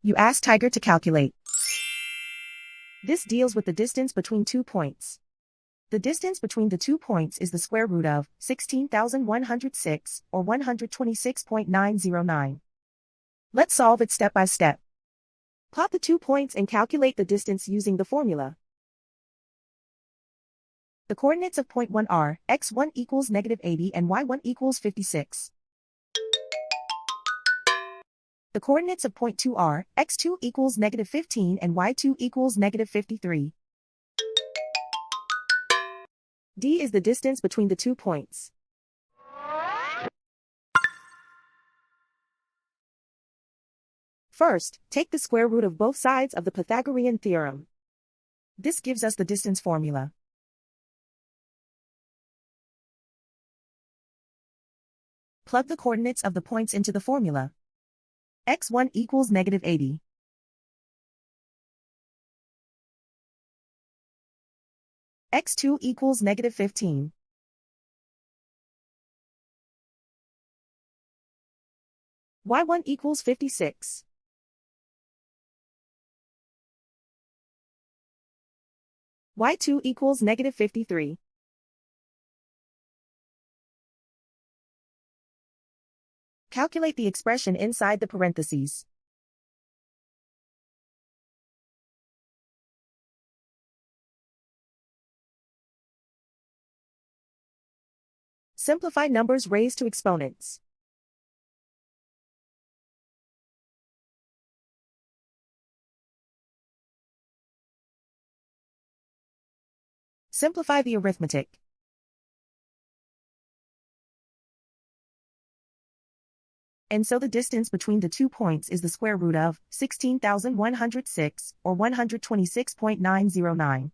You ask Tiger to calculate. This deals with the distance between 2 points. The distance between the 2 points is the square root of 16,106, or 126.909. Let's solve it step by step. Plot the 2 points and calculate the distance using the formula. The coordinates of point 1 are x1 equals -80 and y1 equals 56. The coordinates of point 2 are x2 equals -15 and y2 equals -53. D is the distance between the 2 points. First, take the square root of both sides of the Pythagorean theorem. This gives us the distance formula. Plug the coordinates of the points into the formula. x1 equals -80. x2 equals -15. y1 equals 56. y2 equals -53. Calculate the expression inside the parentheses. Simplify numbers raised to exponents. Simplify the arithmetic. And so the distance between the 2 points is the square root of 16,106, or 126.909.